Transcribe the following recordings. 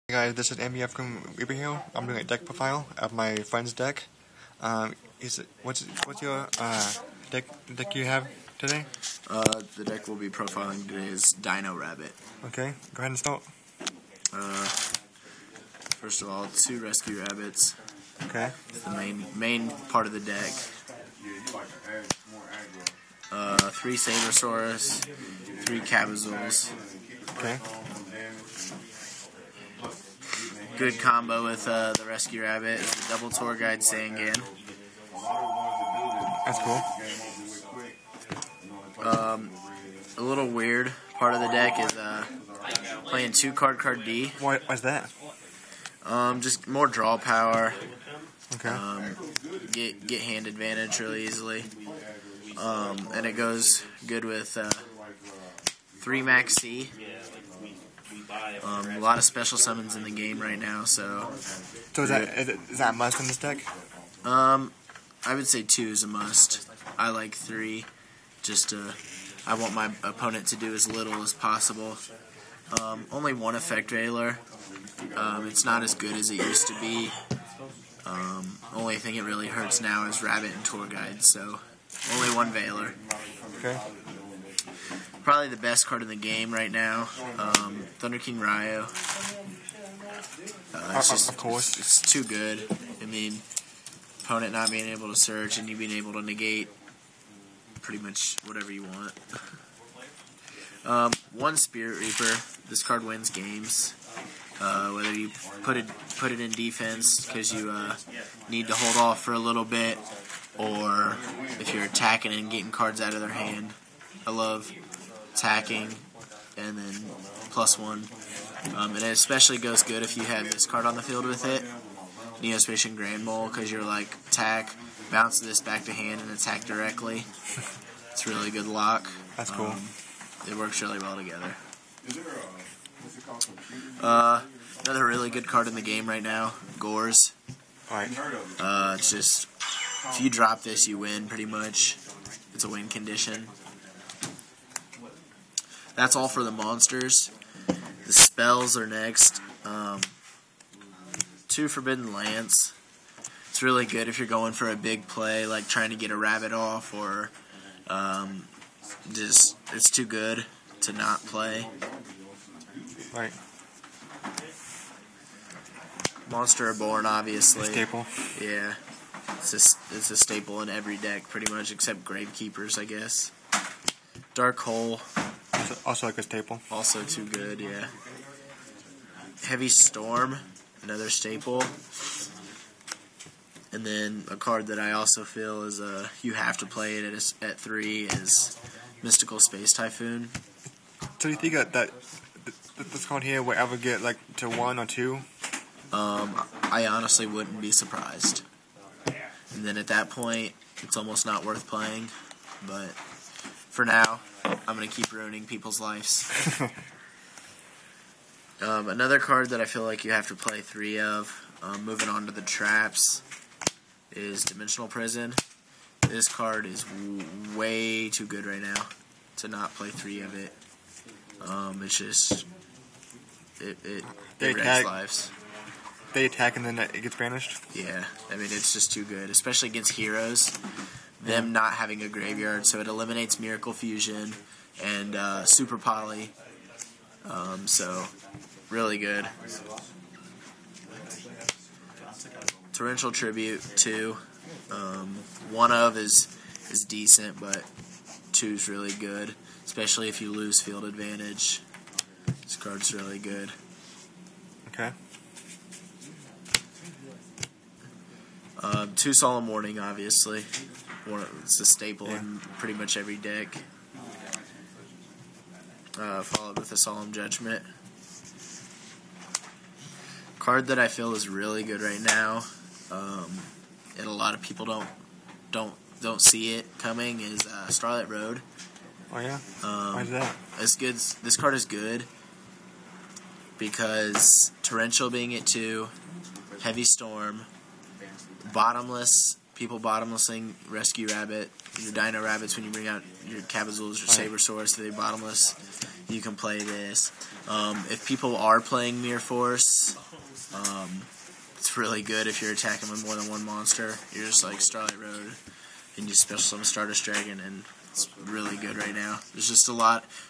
Hey guys, this is MBF from Hill. I'm doing a deck profile of my friend's deck. What's your deck you have today? The deck we'll be profiling today is Dino Rabbit. Okay, go ahead and start. First of all, 2 rescue rabbits. Okay. The main part of the deck. 3 Sabersaurus, 3 Cabazools. Okay. Good combo with the rescue rabbit is the double tour guide Sangan. That's cool. A little weird part of the deck is playing 2 card D. What's that? Just more draw power. Okay. Get hand advantage really easily. And it goes good with 3 Max C. A lot of special summons in the game right now, so is that a must in this deck? I would say 2 is a must. I like 3. I want my opponent to do as little as possible. Only 1 effect Veiler. It's not as good as it used to be. Only thing it really hurts now is Rabbit and Tour Guide, so only 1 Veiler. Okay. Probably the best card in the game right now, Thunder King Ryo. Of course. It's too good. I mean, opponent not being able to search and you being able to negate pretty much whatever you want. 1 Spirit Reaper. This card wins games. Whether you put it in defense because you need to hold off for a little bit, or if you're attacking and getting cards out of their hand. I love attacking and then +1. And it especially goes good if you have this card on the field with it, Neospatian Grand Mole, because you're like attack, bounce this back to hand, and attack directly. It's really good lock. That's cool. It works really well together. Another really good card in the game right now, Gores. Alright. It's just, if you drop this, you win pretty much. It's a win condition. That's all for the monsters. The spells are next. 2 Forbidden Lance. It's really good if you're going for a big play, like trying to get a rabbit off, or it's too good to not play. Right. Monster Reborn, obviously. Staple. Yeah. It's a staple in every deck, pretty much, except Gravekeepers, I guess. Dark Hole. Also like a staple. Also too good, yeah. Heavy Storm, another staple. And then a card that I also feel is you have to play it at 3 is Mystical Space Typhoon. So you think that this card here will ever get like to 1 or 2? I honestly wouldn't be surprised. And then at that point, it's almost not worth playing. But for now, I'm going to keep ruining people's lives. Another card that I feel like you have to play 3 of, moving on to the traps, is Dimensional Prison. This card is way too good right now to not play 3 of it. It's just, it wrecks lives. They attack and then it gets banished? Yeah, I mean, it's just too good, especially against heroes. Them not having a graveyard, so it eliminates Miracle Fusion and Super Poly. So, really good. Torrential Tribute, 2. 1 of is decent, but 2 is really good, especially if you lose field advantage. This card's really good. Okay. 2 Solemn Warning, obviously. It's a staple in pretty much every deck. Followed with a Solemn Judgment. Card that I feel is really good right now, and a lot of people don't see it coming, is Starlight Road. Oh yeah. Why is that? It's good. This card is good because Torrential being at 2, Heavy Storm, Bottomless. People bottomlessing Rescue Rabbit, your Dino Rabbits when you bring out your Cabazools or Sabersaurus, they're bottomless. you can play this. If people are playing Mirror Force, it's really good if you're attacking with more than one monster. You're just like Starlight Road, and you special summon Stardust Dragon, and it's really good right now. There's just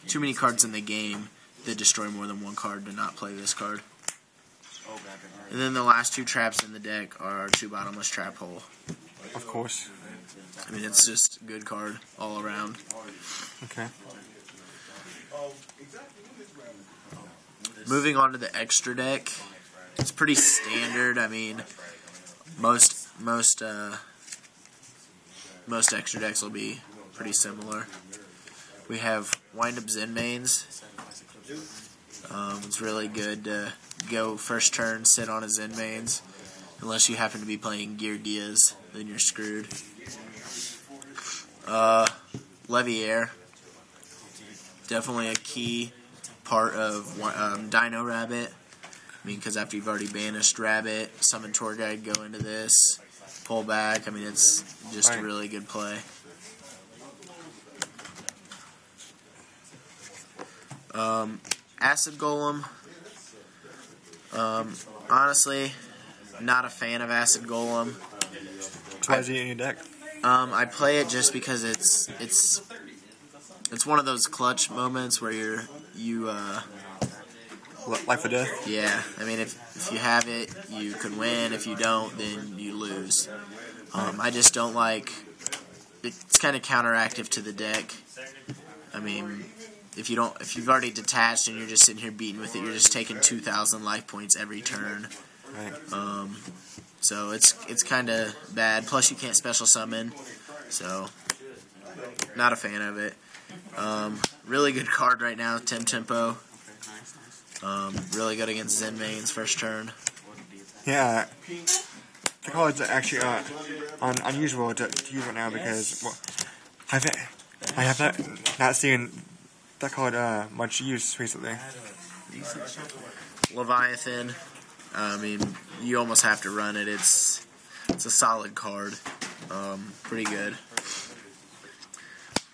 too many cards in the game that destroy more than one card to not play this card. And then the last 2 traps in the deck are 2 Bottomless Trap Hole. Of course. I mean, it's just a good card all around. Okay. Moving on to the extra deck, it's pretty standard. I mean, most extra decks will be pretty similar. We have Wind Up Zen Mains. It's really good to go first turn, sit on a Zen Mains. Unless you happen to be playing Gear Diaz, then you're screwed. Leviair. Definitely a key part of Dino Rabbit. I mean, because after you've already banished Rabbit, summon Tour Guide, go into this, pull back. I mean, it's just a really good play. Acid Golem. Honestly, not a fan of Acid Golem. Why is he in your deck? I play it just because it's one of those clutch moments where you Life or death? Yeah, I mean, if you have it, you could win. If you don't, then you lose. I just don't like... It's kind of counteractive to the deck. I mean, if you've already detached and you're just sitting here beating with it, you're just taking 2,000 life points every turn. Right. So it's kind of bad. Plus, you can't special summon. So, not a fan of it. Really good card right now, Tempo. Really good against Zen Mains first turn. Yeah, the cards are actually unusual to use right now because I have not seen that card much use recently. Leviathan. I mean, you almost have to run it. It's a solid card. Pretty good.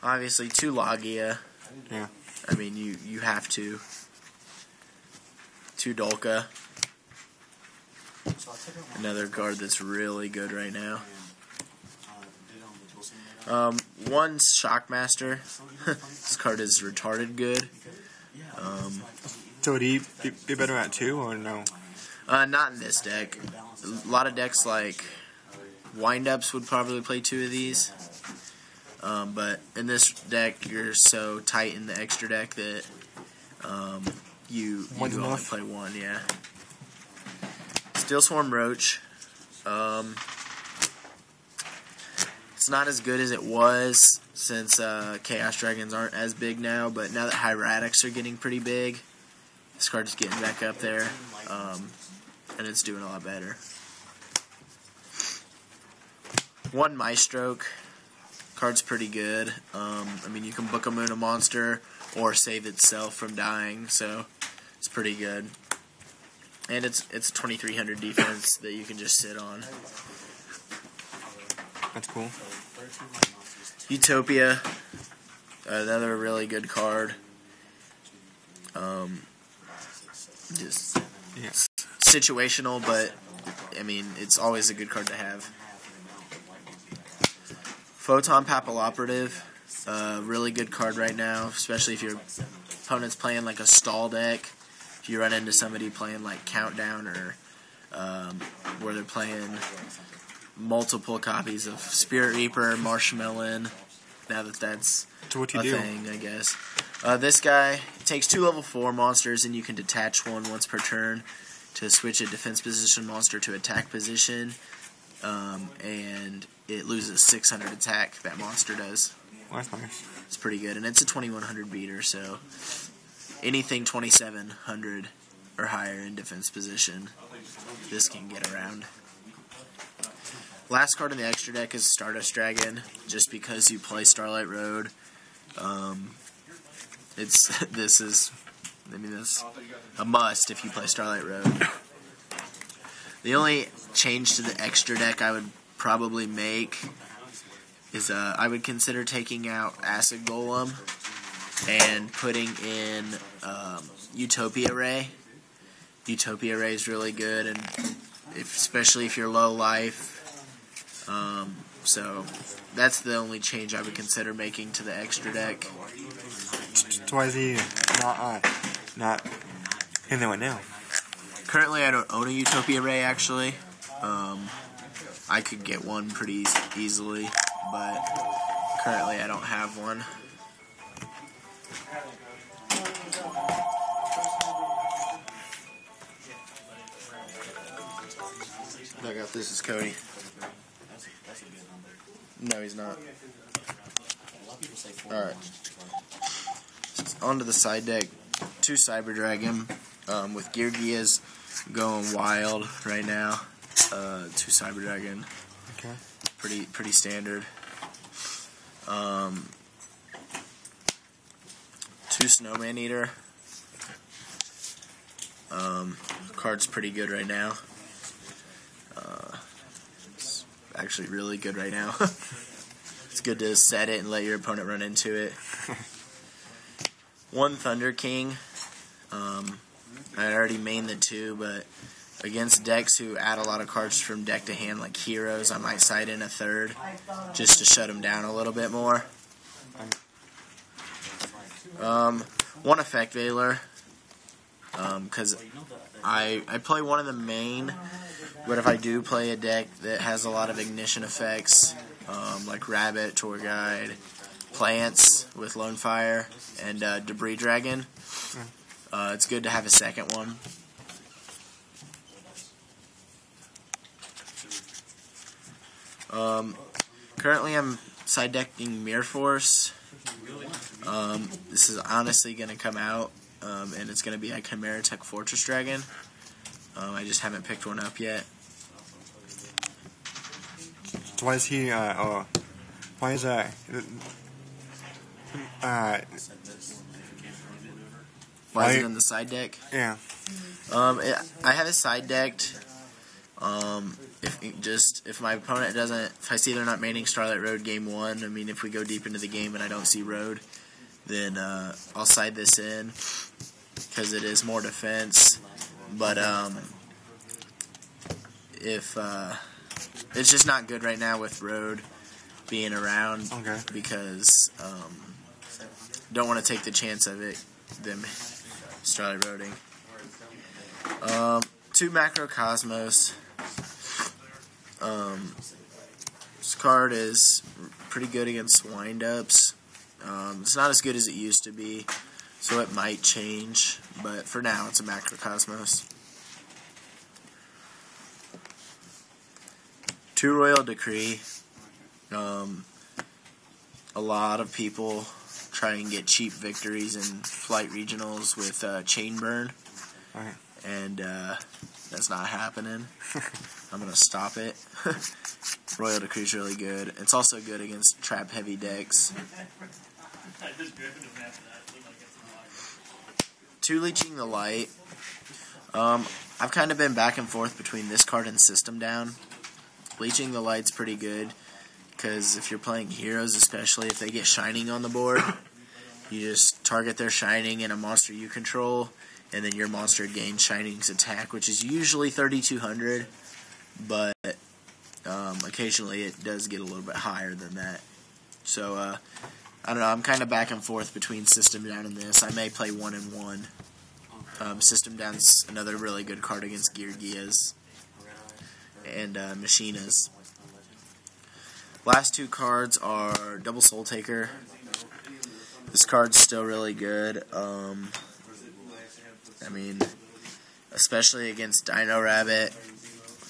Obviously, 2 Logia. Yeah. I mean, you have to. 2 Dolka. Another card that's really good right now. 1 Shockmaster. This card is retarded good. So would he be better at 2 or no? Not in this deck. A lot of decks like Wind-Ups would probably play 2 of these. But in this deck, you're so tight in the extra deck that you only play 1, yeah. Steel Swarm Roach. It's not as good as it was since Chaos Dragons aren't as big now, but now that Hieratics are getting pretty big, this card's getting back up there, and it's doing a lot better. 1 Maestroke. Card's pretty good. I mean, you can book a Moon a monster or save itself from dying, so it's pretty good. And it's 2,300 defense that you can just sit on. That's cool. Utopia, another really good card. Just situational, but I mean, it's always a good card to have. Photon Papilloperative, really good card right now, especially if your opponent's playing like a stall deck. If you run into somebody playing like Countdown or where they're playing multiple copies of Spirit Reaper, Marshmallow, now that that's a thing, I guess. This guy takes 2 level 4 monsters, and you can detach 1 once per turn to switch a defense position monster to attack position, and it loses 600 attack, that monster does. Well, that's nice. It's pretty good, and it's a 2,100 beater, so anything 2,700 or higher in defense position, this can get around. Last card in the extra deck is Stardust Dragon, just because you play Starlight Road. That's a must if you play Starlight Road. The only change to the extra deck I would probably make is I would consider taking out Acid Golem and putting in Utopia Ray. Utopia Ray is really good, and especially if you're low life. So that's the only change I would consider making to the extra deck. So why is he not in there right now? Currently, I don't own a Utopia Ray, actually. I could get one pretty easily, but currently I don't have one. This is Cody. No, he's not. Alright. Onto the side deck. 2 Cyber Dragon with Gear Gias going wild right now. 2 Cyber Dragon. Okay. Pretty standard. 2 Snowman Eater. Card's pretty good right now. It's actually really good right now. It's good to set it and let your opponent run into it. 1 Thunder King. I already mained the 2, but against decks who add a lot of cards from deck to hand, like heroes, I might side in a 3rd just to shut them down a little bit more. 1 Effect Veiler, because I play one of the main, but if I do play a deck that has a lot of ignition effects, like Rabbit, Tour Guide, Plants with Lone Fire, and Debris Dragon, it's good to have a second one. Currently I'm side decking Mirror Force. This is honestly going to come out, and it's going to be a Chimera Tech Fortress Dragon. I just haven't picked one up yet. So why is he, why is why is it in the side deck? Yeah. I have it side decked. If my opponent doesn't, if I see they're not maining Starlight Road game 1, I mean, if we go deep into the game and I don't see Road, then I'll side this in because it is more defense. But if it's just not good right now with Road being around, okay, because don't want to take the chance of them Starlight Roading. 2 Macrocosmos. This card is pretty good against windups. It's not as good as it used to be, so it might change, but for now it's a Macrocosmos. 2 Royal Decree. A lot of people try and get cheap victories in flight regionals with Chain Burn, right, and that's not happening. I'm going to stop it. Royal Decree is really good. It's also good against trap-heavy decks. 2 Leeching the Light. I've kind of been back and forth between this card and System Down. Leeching the Light's pretty good, because if you're playing heroes, especially if they get Shining on the board, you just target their Shining and a monster you control, and then your monster gains Shining's attack, which is usually 3,200, but occasionally it does get a little bit higher than that. So, I don't know, I'm kind of back and forth between System Down and this. I may play 1 and 1. System Down's another really good card against Gear Gias and Machinas. Last 2 cards are Double Soul Taker. This card's still really good. I mean, especially against Dino Rabbit.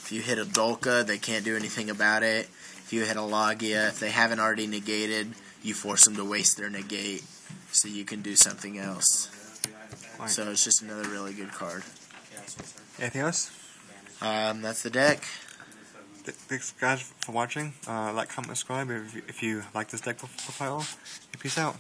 If you hit a Dolka, they can't do anything about it. If you hit a Logia, if they haven't already negated, you force them to waste their negate so you can do something else. right. So it's just another really good card. Anything else? That's the deck. Thanks guys for watching. Like, comment, subscribe if you like this deck profile. Peace out.